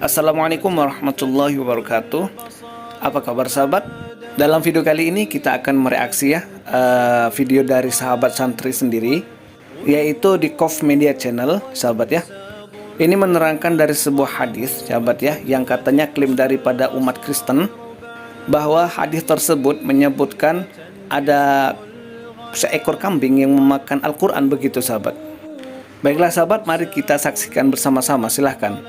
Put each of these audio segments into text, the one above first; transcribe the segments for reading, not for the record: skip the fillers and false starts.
Assalamualaikum warahmatullahi wabarakatuh. Apa kabar sahabat? Dalam video kali ini kita akan mereaksi video dari sahabat santri sendiri, yaitu di Kof Media Channel, sahabat ya. Ini menerangkan dari sebuah hadis, sahabat ya, yang katanya klaim daripada umat Kristen, bahwa hadis tersebut menyebutkan ada seekor kambing yang memakan Al-Quran, begitu sahabat. Baiklah sahabat, mari kita saksikan bersama-sama, silahkan.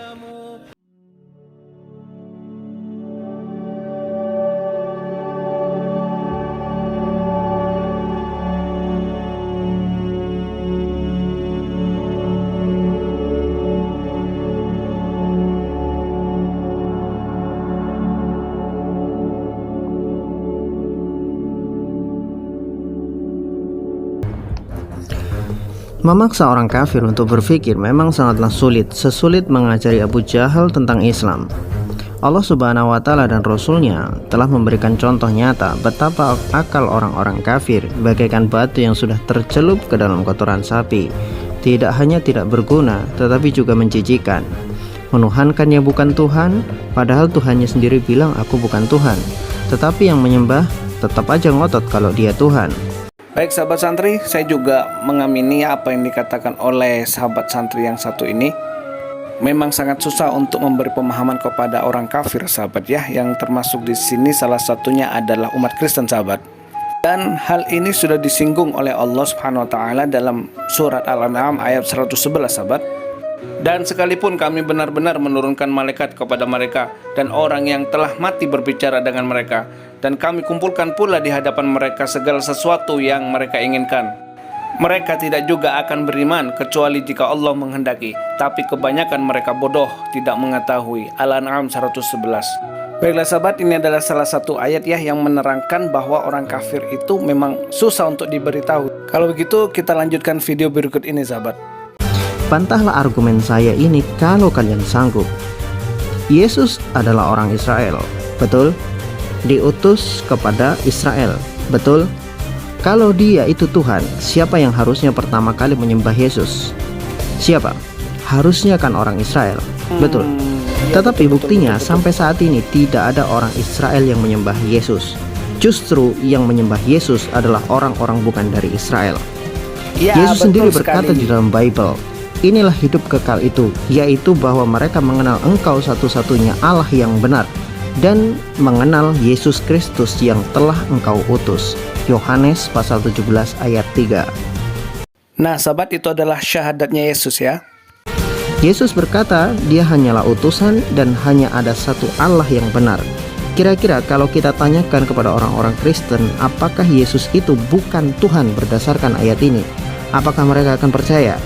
Memaksa orang kafir untuk berpikir memang sangatlah sulit, sesulit mengajari Abu Jahal tentang Islam. Allah Subhanahu wa Ta'ala dan Rasul-Nya telah memberikan contoh nyata betapa akal orang-orang kafir bagaikan batu yang sudah tercelup ke dalam kotoran sapi. Tidak hanya tidak berguna, tetapi juga menjijikan. Menuhankan yang bukan Tuhan, padahal Tuhannya sendiri bilang aku bukan Tuhan. Tetapi yang menyembah tetap aja ngotot kalau dia Tuhan. Baik sahabat santri, saya juga mengamini apa yang dikatakan oleh sahabat santri yang satu ini. Memang sangat susah untuk memberi pemahaman kepada orang kafir, sahabat ya, yang termasuk di sini salah satunya adalah umat Kristen, sahabat. Dan hal ini sudah disinggung oleh Allah Subhanahu wa Ta'ala dalam surat Al-An'am ayat 111, sahabat. Dan sekalipun kami benar-benar menurunkan malaikat kepada mereka dan orang yang telah mati berbicara dengan mereka, dan kami kumpulkan pula di hadapan mereka segala sesuatu yang mereka inginkan, mereka tidak juga akan beriman kecuali jika Allah menghendaki, tapi kebanyakan mereka bodoh, tidak mengetahui. Al-An'am 111. Baiklah sahabat, ini adalah salah satu ayat ya yang menerangkan bahwa orang kafir itu memang susah untuk diberitahu. Kalau begitu kita lanjutkan video berikut ini sahabat. Bantahlah argumen saya ini kalau kalian sanggup. Yesus adalah orang Israel, betul? Diutus kepada Israel, betul? Kalau dia itu Tuhan, siapa yang harusnya pertama kali menyembah Yesus? Siapa? Harusnya kan orang Israel, betul? Tetapi buktinya sampai saat ini tidak ada orang Israel yang menyembah Yesus. Justru yang menyembah Yesus adalah orang-orang bukan dari Israel. Yesus sendiri berkata di dalam Bible, inilah hidup kekal itu, yaitu bahwa mereka mengenal Engkau satu-satunya Allah yang benar, dan mengenal Yesus Kristus yang telah Engkau utus. Yohanes pasal 17 ayat 3. Nah sahabat, itu adalah syahadatnya Yesus ya. Yesus berkata dia hanyalah utusan dan hanya ada satu Allah yang benar. Kira-kira kalau kita tanyakan kepada orang-orang Kristen, apakah Yesus itu bukan Tuhan berdasarkan ayat ini, apakah mereka akan percaya?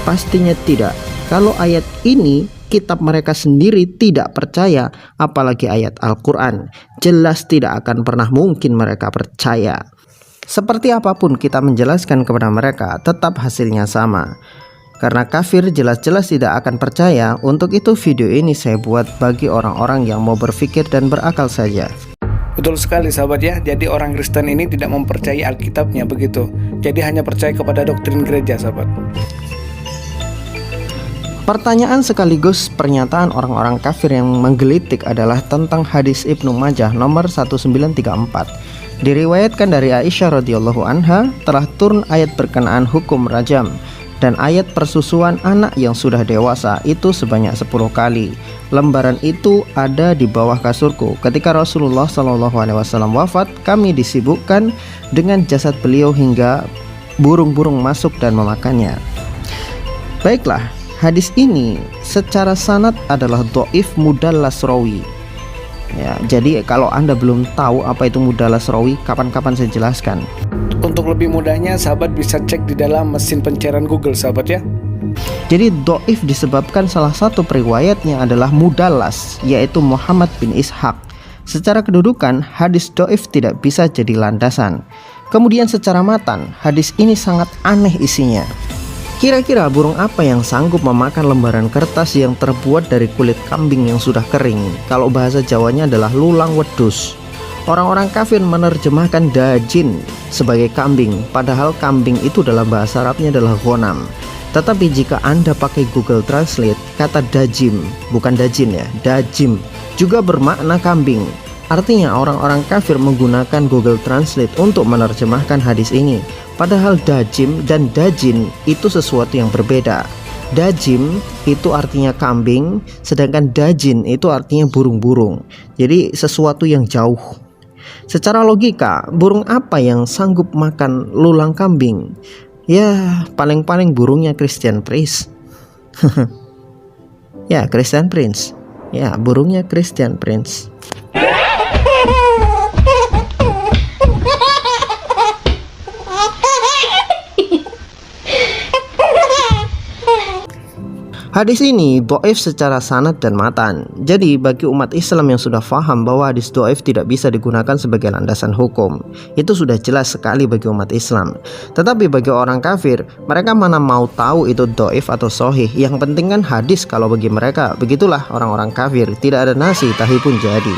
Pastinya tidak. Kalau ayat ini kitab mereka sendiri tidak percaya, apalagi ayat Al-Quran, jelas tidak akan pernah mungkin mereka percaya. Seperti apapun kita menjelaskan kepada mereka, tetap hasilnya sama. Karena kafir jelas-jelas tidak akan percaya. Untuk itu video ini saya buat bagi orang-orang yang mau berpikir dan berakal saja. Betul sekali sahabat ya, jadi orang Kristen ini tidak mempercayai Alkitabnya, begitu. Jadi hanya percaya kepada doktrin gereja sahabat. Pertanyaan sekaligus pernyataan orang-orang kafir yang menggelitik adalah tentang hadis Ibnu Majah nomor 1934. Diriwayatkan dari Aisyah radhiyallahu anha telah turun ayat berkenaan hukum rajam dan ayat persusuan anak yang sudah dewasa itu sebanyak 10 kali. Lembaran itu ada di bawah kasurku. Ketika Rasulullah SAW wafat, kami disibukkan dengan jasad beliau hingga burung-burung masuk dan memakannya. Baiklah, hadis ini secara sanad adalah dhaif mudallas rawi. Ya, jadi kalau Anda belum tahu apa itu mudallas rawi, kapan-kapan saya jelaskan. Untuk lebih mudahnya sahabat bisa cek di dalam mesin pencarian Google sahabat ya. Jadi dhaif disebabkan salah satu periwayatnya adalah mudallas, yaitu Muhammad bin Ishaq. Secara kedudukan hadis dhaif tidak bisa jadi landasan. Kemudian secara matan, hadis ini sangat aneh isinya. Kira-kira burung apa yang sanggup memakan lembaran kertas yang terbuat dari kulit kambing yang sudah kering? Kalau bahasa Jawanya adalah lulang wedus. Orang-orang kafir menerjemahkan dajin sebagai kambing, padahal kambing itu dalam bahasa Arabnya adalah ghanam. Tetapi jika Anda pakai Google Translate, kata dajim, bukan dajin ya, dajim juga bermakna kambing. Artinya orang-orang kafir menggunakan Google Translate untuk menerjemahkan hadis ini. Padahal dajim dan dajin itu sesuatu yang berbeda. Dajim itu artinya kambing, sedangkan dajin itu artinya burung-burung. Jadi sesuatu yang jauh. Secara logika, burung apa yang sanggup makan lulang kambing? Ya, paling-paling burungnya Christian Prince. Ya, Christian Prince. Ya, burungnya Christian Prince. Hadis ini dhaif secara sanad dan matan. Jadi bagi umat Islam yang sudah faham bahwa hadis dhaif tidak bisa digunakan sebagai landasan hukum, itu sudah jelas sekali bagi umat Islam. Tetapi bagi orang kafir, mereka mana mau tahu itu dhaif atau sahih. Yang penting kan hadis kalau bagi mereka. Begitulah orang-orang kafir, tidak ada nasi tahi pun jadi.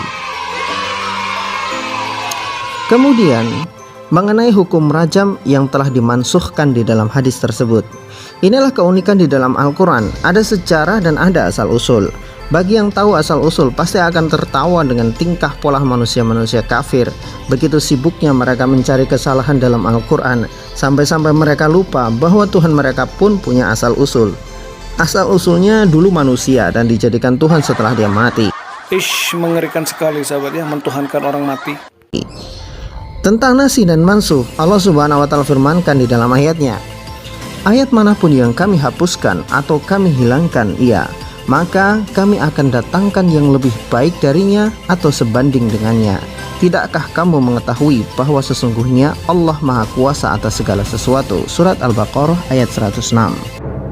Kemudian mengenai hukum rajam yang telah dimansuhkan di dalam hadis tersebut. Inilah keunikan di dalam Al-Quran, ada sejarah dan ada asal-usul. Bagi yang tahu asal-usul pasti akan tertawa dengan tingkah pola manusia-manusia kafir. Begitu sibuknya mereka mencari kesalahan dalam Al-Quran, sampai-sampai mereka lupa bahwa Tuhan mereka pun punya asal-usul. Asal-usulnya dulu manusia dan dijadikan Tuhan setelah dia mati. Ish, mengerikan sekali sahabat ya, mentuhankan orang mati. Tentang nasi dan mansuh, Allah Subhanahu wa Ta'ala firmankan di dalam ayatnya, ayat manapun yang kami hapuskan atau kami hilangkan maka kami akan datangkan yang lebih baik darinya atau sebanding dengannya. Tidakkah kamu mengetahui bahwa sesungguhnya Allah Maha Kuasa atas segala sesuatu? Surat Al-Baqarah ayat 106.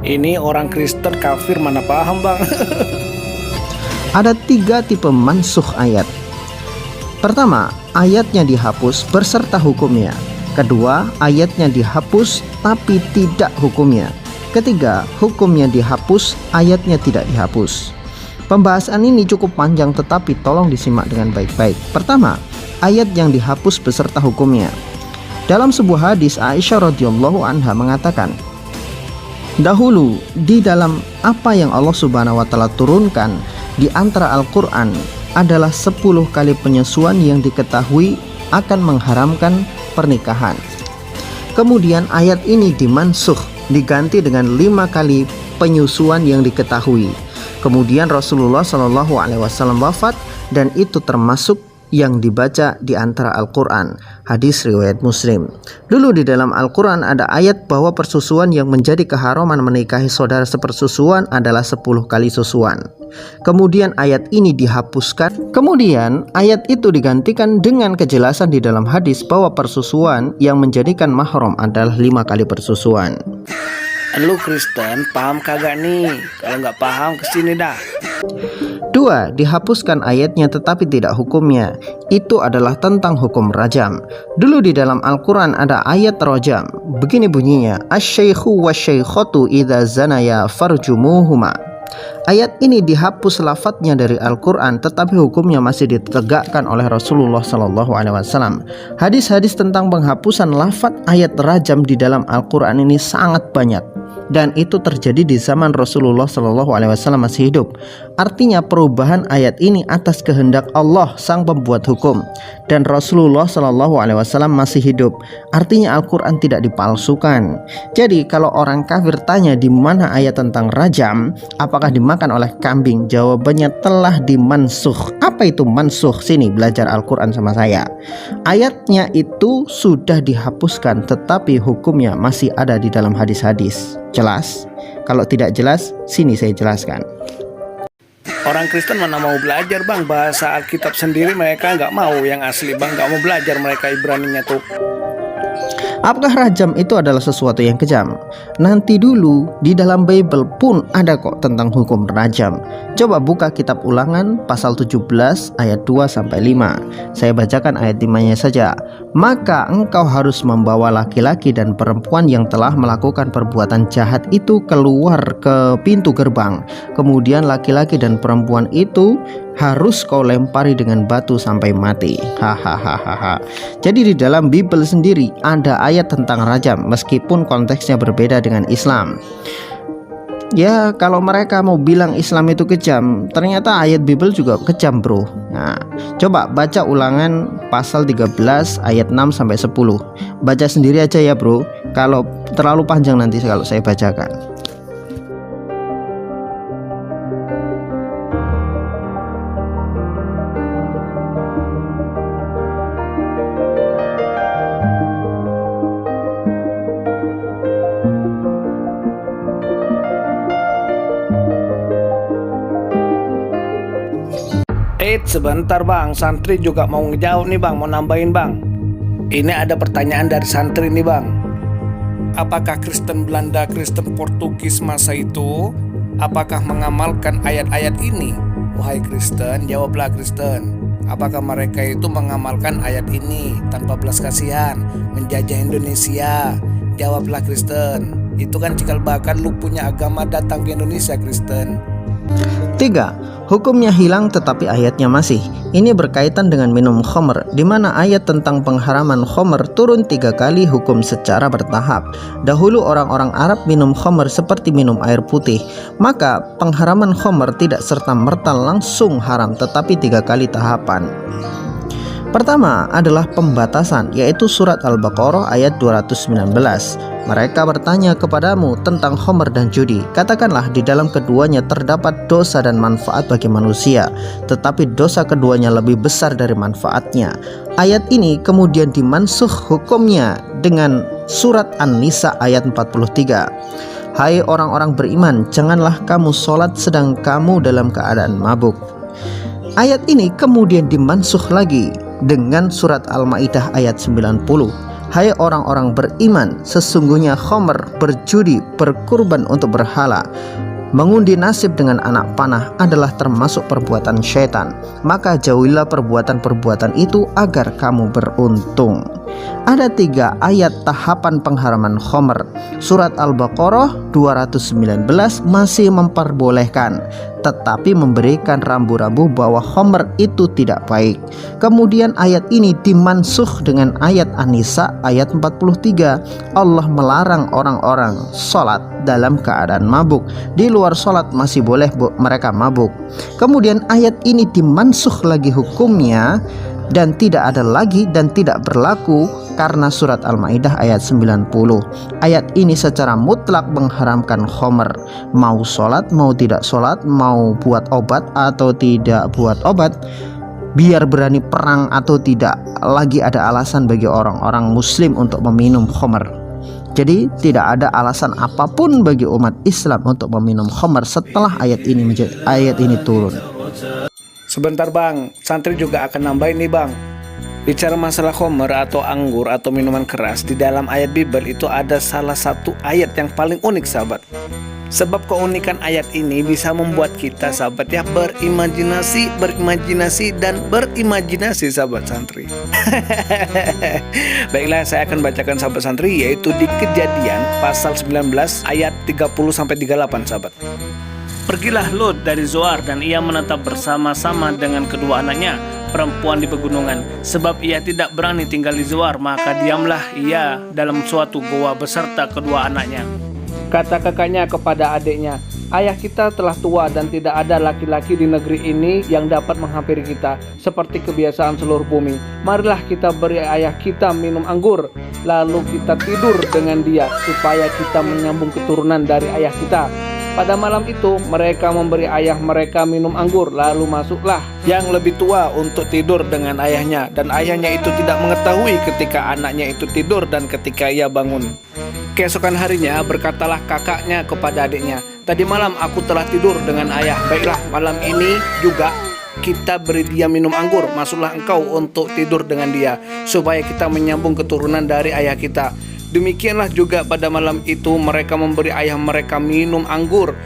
Ini orang Kristen kafir mana paham bang. Ada 3 tipe mansuh ayat. Pertama, ayatnya dihapus berserta hukumnya. Kedua, ayatnya dihapus tapi tidak hukumnya. Ketiga, hukumnya dihapus, ayatnya tidak dihapus. Pembahasan ini cukup panjang tetapi tolong disimak dengan baik-baik. Pertama, ayat yang dihapus beserta hukumnya. Dalam sebuah hadis, Aisyah radhiyallahu anha mengatakan, dahulu di dalam apa yang Allah Subhanahu wa Ta'ala turunkan di antara Al-Quran adalah 10 kali penyesuaian yang diketahui akan mengharamkan pernikahan. Kemudian ayat ini dimansuh, diganti dengan 5 kali penyusuan yang diketahui. Kemudian Rasulullah SAW wafat dan itu termasuk yang dibaca di antara Al-Quran. Hadis riwayat Muslim. Dulu di dalam Al-Quran ada ayat bahwa persusuan yang menjadi keharaman menikahi saudara sepersusuan adalah 10 kali susuan. Kemudian ayat ini dihapuskan. Kemudian ayat itu digantikan dengan kejelasan di dalam hadis bahwa persusuan yang menjadikan mahram adalah 5 kali persusuan. Lu Kristen paham kagak nih? Kalau nggak paham kesini dah. 2. Dihapuskan ayatnya tetapi tidak hukumnya. Itu adalah tentang hukum rajam. Dulu di dalam Al-Quran ada ayat rajam. Begini bunyinya, asy-syaikhu wasy-syaikhatu idza zanaya farjumuhuma. Ayat ini dihapus lafadznya dari Al-Quran tetapi hukumnya masih ditegakkan oleh Rasulullah SAW. Hadis-hadis tentang penghapusan lafadz ayat rajam di dalam Al-Quran ini sangat banyak. Dan itu terjadi di zaman Rasulullah SAW masih hidup. Artinya perubahan ayat ini atas kehendak Allah sang pembuat hukum. Dan Rasulullah SAW masih hidup. Artinya Al-Quran tidak dipalsukan. Jadi kalau orang kafir tanya di mana ayat tentang rajam, apakah dimakan oleh kambing? Jawabannya telah dimansuh. Apa itu mansuh? Sini belajar Al-Quran sama saya. Ayatnya itu sudah dihapuskan tetapi hukumnya masih ada di dalam hadis-hadis. Jelas? Kalau tidak jelas, sini saya jelaskan. Orang Kristen mana mau belajar bang, bahasa Alkitab sendiri mereka nggak mau, yang asli bang nggak mau belajar mereka Ibraninya tuh. Apakah rajam itu adalah sesuatu yang kejam? Nanti dulu di dalam Bible pun ada kok tentang hukum rajam. Coba buka kitab Ulangan pasal 17 ayat 2-5. Saya bacakan ayat 5-nya saja. Maka engkau harus membawa laki-laki dan perempuan yang telah melakukan perbuatan jahat itu keluar ke pintu gerbang. Kemudian laki-laki dan perempuan itu harus kau lempari dengan batu sampai mati. Hahaha. Jadi di dalam Bible sendiri ada ayat tentang rajam meskipun konteksnya berbeda dengan Islam. Ya, kalau mereka mau bilang Islam itu kejam, ternyata ayat Bible juga kejam, bro. Nah, coba baca Ulangan pasal 13 ayat 6 sampai 10. Baca sendiri aja ya, bro. Kalau terlalu panjang nanti kalau saya bacakan. Sebentar bang, santri juga mau ngejawab nih bang, mau nambahin bang. Ini ada pertanyaan dari santri nih bang. Apakah Kristen Belanda, Kristen Portugis masa itu, apakah mengamalkan ayat-ayat ini? Wahai Kristen, jawablah Kristen. Apakah mereka itu mengamalkan ayat ini tanpa belas kasihan, menjajah Indonesia? Jawablah Kristen. Itu kan cikal bakal lu punya agama datang ke Indonesia, Kristen. 3. Hukumnya hilang tetapi ayatnya masih. Ini berkaitan dengan minum khamr, di mana ayat tentang pengharaman khamr turun 3 kali hukum secara bertahap. Dahulu orang-orang Arab minum khamr seperti minum air putih, maka pengharaman khamr tidak serta-merta langsung haram, tetapi 3 kali tahapan. Pertama adalah pembatasan, yaitu surat Al-Baqarah ayat 219. Mereka bertanya kepadamu tentang khamr dan judi. Katakanlah di dalam keduanya terdapat dosa dan manfaat bagi manusia, tetapi dosa keduanya lebih besar dari manfaatnya. Ayat ini kemudian dimansuh hukumnya dengan surat An-Nisa ayat 43. Hai orang-orang beriman, janganlah kamu sholat sedang kamu dalam keadaan mabuk. Ayat ini kemudian dimansuh lagi dengan surat Al-Maidah ayat 90. Hai orang-orang beriman, sesungguhnya khamr, berjudi, berkurban untuk berhala, mengundi nasib dengan anak panah adalah termasuk perbuatan syaitan. Maka jauhilah perbuatan-perbuatan itu agar kamu beruntung. Ada 3 ayat tahapan pengharaman khamr. Surat Al-Baqarah 219 masih memperbolehkan, tetapi memberikan rambu-rambu bahwa khamr itu tidak baik. Kemudian ayat ini dimansuh dengan ayat An-Nisa ayat 43. Allah melarang orang-orang sholat dalam keadaan mabuk. Di luar sholat masih boleh mereka mabuk. Kemudian ayat ini dimansuh lagi hukumnya dan tidak ada lagi dan tidak berlaku karena surat Al-Maidah ayat 90. Ayat ini secara mutlak mengharamkan khamr. Mau sholat, mau tidak sholat, mau buat obat atau tidak buat obat, biar berani perang atau tidak, lagi ada alasan bagi orang-orang muslim untuk meminum khamr. Jadi tidak ada alasan apapun bagi umat Islam untuk meminum khamr setelah ayat ini turun. Sebentar bang, santri juga akan nambahin nih bang. Bicara masalah khamr atau anggur atau minuman keras, di dalam ayat Bible itu ada salah satu ayat yang paling unik sahabat. Sebab keunikan ayat ini bisa membuat kita sahabat ya berimajinasi dan berimajinasi sahabat santri. Baiklah, saya akan bacakan sahabat santri, yaitu di Kejadian pasal 19 ayat 30-38 sahabat. Pergilah Lot dari Zoar dan ia menetap bersama-sama dengan kedua anaknya perempuan di pegunungan. Sebab ia tidak berani tinggal di Zoar, maka diamlah ia dalam suatu goa beserta kedua anaknya. Kata kakaknya kepada adiknya, ayah kita telah tua dan tidak ada laki-laki di negeri ini yang dapat menghampiri kita seperti kebiasaan seluruh bumi. Marilah kita beri ayah kita minum anggur, lalu kita tidur dengan dia supaya kita menyambung keturunan dari ayah kita. Pada malam itu mereka memberi ayah mereka minum anggur, lalu masuklah yang lebih tua untuk tidur dengan ayahnya, dan ayahnya itu tidak mengetahui ketika anaknya itu tidur dan ketika ia bangun. Keesokan harinya berkatalah kakaknya kepada adiknya, tadi malam aku telah tidur dengan ayah, baiklah malam ini juga kita beri dia minum anggur, masuklah engkau untuk tidur dengan dia supaya kita menyambung keturunan dari ayah kita. Demikianlah juga pada malam itu mereka memberi ayah mereka minum anggur.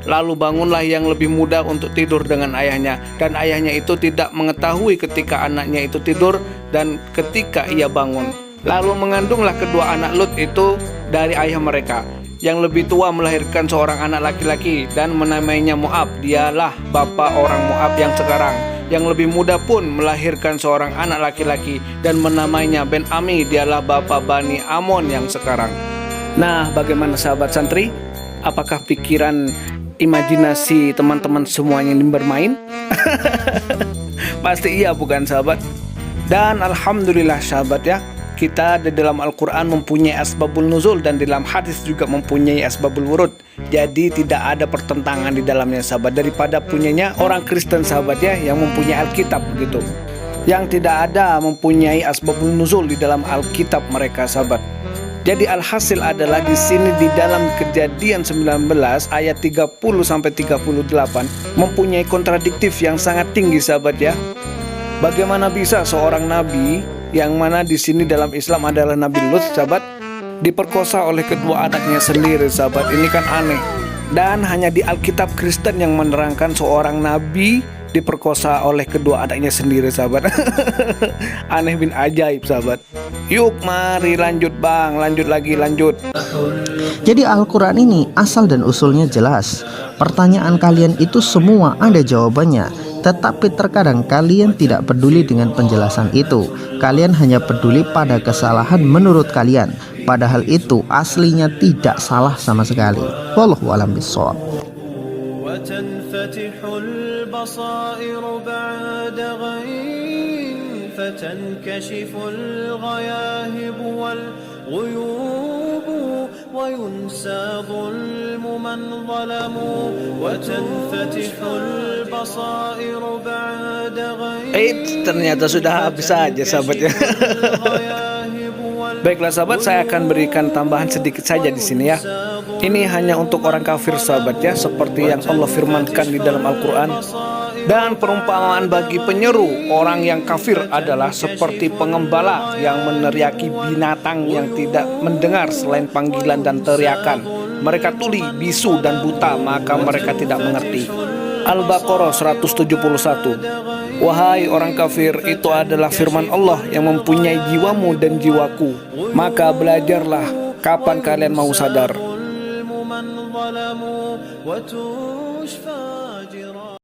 Lalu bangunlah yang lebih muda untuk tidur dengan ayahnya, dan ayahnya itu tidak mengetahui ketika anaknya itu tidur dan ketika ia bangun. Lalu mengandunglah kedua anak Lut itu dari ayah mereka. Yang lebih tua melahirkan seorang anak laki-laki dan menamainya Moab. Dialah bapa orang Moab yang sekarang. Yang lebih muda pun melahirkan seorang anak laki-laki dan menamainya Ben-Ami. Dialah bapa Bani Amon yang sekarang. Nah, bagaimana sahabat santri? Apakah pikiran imajinasi teman-teman semuanya ini bermain? Pasti iya bukan sahabat? Dan alhamdulillah sahabat ya, kita di dalam Al-Quran mempunyai asbabul nuzul dan dalam hadis juga mempunyai asbabul wurud. Jadi tidak ada pertentangan di dalamnya sahabat, daripada punyanya orang Kristen sahabat ya, yang mempunyai Alkitab begitu, yang tidak ada mempunyai asbabul nuzul di dalam Alkitab mereka sahabat. Jadi alhasil adalah di sini di dalam Kejadian 19 ayat 30 sampai 38 mempunyai kontradiktif yang sangat tinggi sahabat ya. Bagaimana bisa seorang nabi yang mana di sini dalam Islam adalah Nabi Lut sahabat diperkosa oleh kedua anaknya sendiri sahabat? Ini kan aneh. Dan hanya di Alkitab Kristen yang menerangkan seorang nabi diperkosa oleh kedua anaknya sendiri sahabat. Aneh bin ajaib sahabat. Yuk mari lanjut bang, lanjut lagi lanjut. Jadi Al-Quran ini asal dan usulnya jelas. Pertanyaan kalian itu semua ada jawabannya, tetapi terkadang kalian tidak peduli dengan penjelasan itu. Kalian hanya peduli pada kesalahan menurut kalian, padahal itu aslinya tidak salah sama sekali. Wallahu a'lam bishawab. وتنفتح البصائر بعد غيم فتنكشف الغياهب والغيوب وينسى ظلم من ظلموا وتنفتح البصائر بعد غيم Ternyata sudah habis saja sahabat ya. Baiklah sahabat, saya akan berikan tambahan sedikit saja di sini ya. Ini hanya untuk orang kafir sahabat ya, seperti yang Allah firmankan di dalam Al-Quran. Dan perumpamaan bagi penyeru orang yang kafir adalah seperti pengembala yang meneriaki binatang yang tidak mendengar selain panggilan dan teriakan. Mereka tuli, bisu dan buta, maka mereka tidak mengerti. Al-Baqarah 171. Wahai orang kafir, itu adalah firman Allah yang mempunyai jiwamu dan jiwaku. Maka belajarlah, kapan kalian mau sadar?